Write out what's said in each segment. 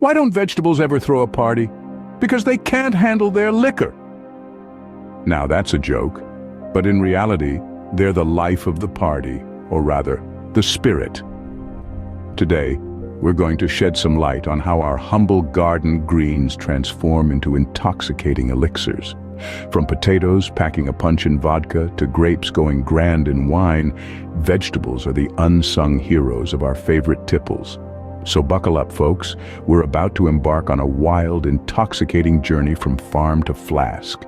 Why don't vegetables ever throw a party? Because they can't handle their liquor. Now that's a joke, but in reality, they're the life of the party, or rather, the spirit. Today, we're going to shed some light on how our humble garden greens transform into intoxicating elixirs. From potatoes packing a punch in vodka to grapes going grand in wine, vegetables are the unsung heroes of our favorite tipples. So buckle up, folks. We're about to embark on a wild, intoxicating journey from farm to flask.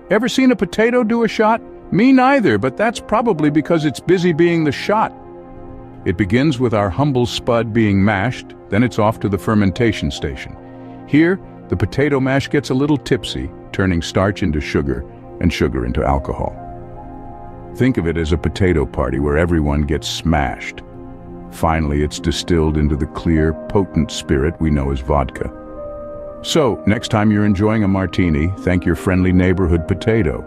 Ever seen a potato do a shot? Me neither, but that's probably because it's busy being the shot. It begins with our humble spud being mashed, then it's off to the fermentation station. Here, the potato mash gets a little tipsy, turning starch into sugar and sugar into alcohol. Think of it as a potato party where everyone gets smashed. Finally, it's distilled into the clear, potent spirit we know as vodka. So, next time you're enjoying a martini, thank your friendly neighborhood potato.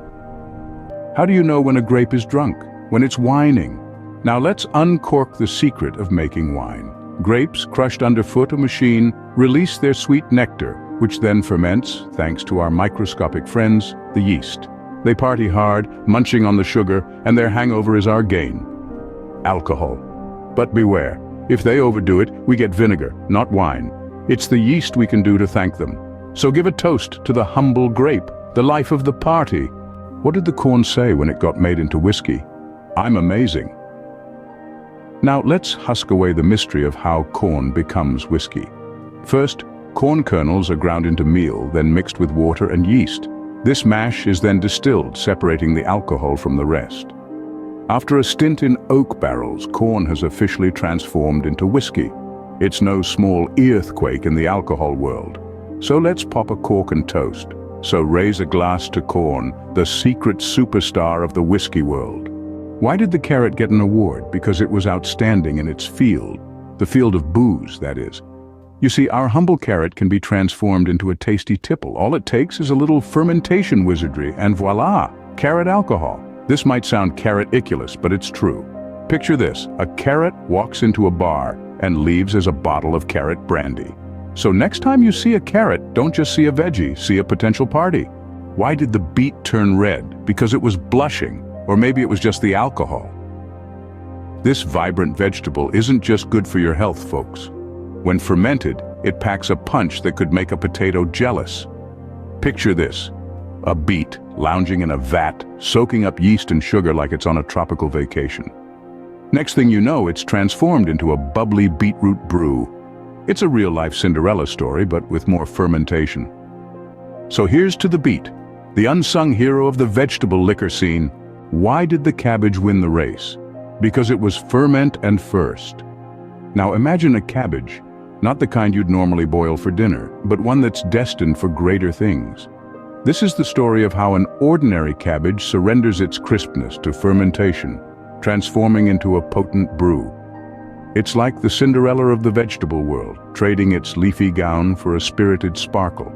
How do you know when a grape is drunk? When it's whining. Now let's uncork the secret of making wine. Grapes, crushed underfoot a machine, release their sweet nectar, which then ferments, thanks to our microscopic friends, the yeast. They party hard, munching on the sugar, and their hangover is our gain. Alcohol. But beware, if they overdo it, we get vinegar, not wine. It's the yeast we can do to thank them. So give a toast to the humble grape, the life of the party. What did the corn say when it got made into whiskey? I'm amazing. Now let's husk away the mystery of how corn becomes whiskey. First, corn kernels are ground into meal, then mixed with water and yeast. This mash is then distilled, separating the alcohol from the rest. After a stint in oak barrels, corn has officially transformed into whiskey. It's no small earthquake in the alcohol world. So let's pop a cork and toast. So raise a glass to corn, the secret superstar of the whiskey world. Why did the carrot get an award? Because it was outstanding in its field. The field of booze, that is. You see, our humble carrot can be transformed into a tasty tipple. All it takes is a little fermentation wizardry, and voila, carrot alcohol. This might sound carrot-iculous, but it's true. Picture this, a carrot walks into a bar and leaves as a bottle of carrot brandy. So next time you see a carrot, don't just see a veggie, see a potential party. Why did the beet turn red? Because it was blushing, or maybe it was just the alcohol. This vibrant vegetable isn't just good for your health, folks. When fermented, it packs a punch that could make a potato jealous. Picture this, a beet lounging in a vat, soaking up yeast and sugar like it's on a tropical vacation. Next thing you know, it's transformed into a bubbly beetroot brew. It's a real-life Cinderella story, but with more fermentation. So here's to the beet, the unsung hero of the vegetable liquor scene. Why did the cabbage win the race? Because it was ferment and first. Now imagine a cabbage, not the kind you'd normally boil for dinner, but one that's destined for greater things. This is the story of how an ordinary cabbage surrenders its crispness to fermentation, transforming into a potent brew. It's like the Cinderella of the vegetable world, trading its leafy gown for a spirited sparkle.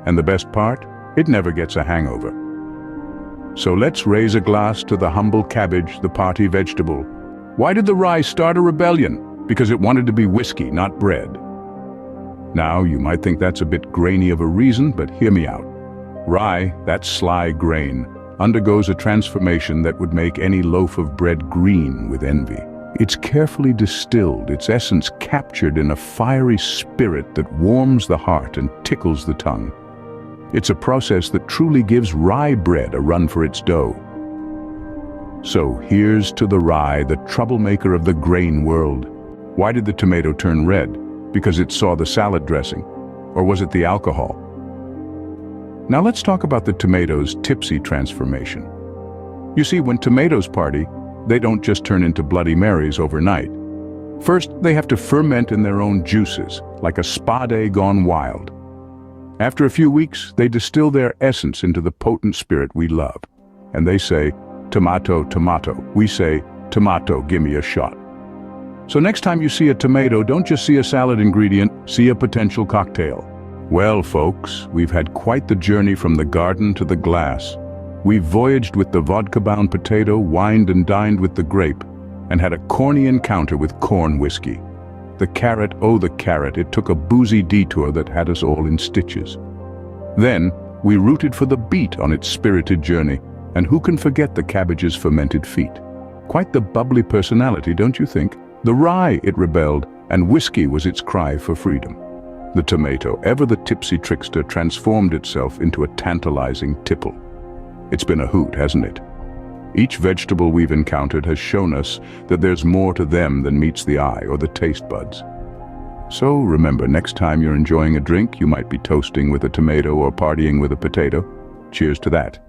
And the best part? It never gets a hangover. So let's raise a glass to the humble cabbage, the party vegetable. Why did the rye start a rebellion? Because it wanted to be whiskey, not bread. Now, you might think that's a bit grainy of a reason, but hear me out. Rye, that sly grain, undergoes a transformation that would make any loaf of bread green with envy. It's carefully distilled, its essence captured in a fiery spirit that warms the heart and tickles the tongue. It's a process that truly gives rye bread a run for its dough. So here's to the rye, the troublemaker of the grain world. Why did the tomato turn red? Because it saw the salad dressing? Or was it the alcohol? Now let's talk about the tomato's tipsy transformation. You see, when tomatoes party, they don't just turn into Bloody Marys overnight. First, they have to ferment in their own juices, like a spa day gone wild. After a few weeks, they distill their essence into the potent spirit we love. And they say, tomato, tomato. We say, tomato, give me a shot. So next time you see a tomato, don't just see a salad ingredient, see a potential cocktail. Well, folks, we've had quite the journey from the garden to the glass. We've voyaged with the vodka-bound potato, wined and dined with the grape, and had a corny encounter with corn whiskey. The carrot, oh the carrot, it took a boozy detour that had us all in stitches. Then, we rooted for the beet on its spirited journey, and who can forget the cabbage's fermented feet? Quite the bubbly personality, don't you think? The rye, it rebelled, and whiskey was its cry for freedom. The tomato, ever the tipsy trickster, transformed itself into a tantalizing tipple. It's been a hoot, hasn't it? Each vegetable we've encountered has shown us that there's more to them than meets the eye or the taste buds. So remember, next time you're enjoying a drink, you might be toasting with a tomato or partying with a potato. Cheers to that.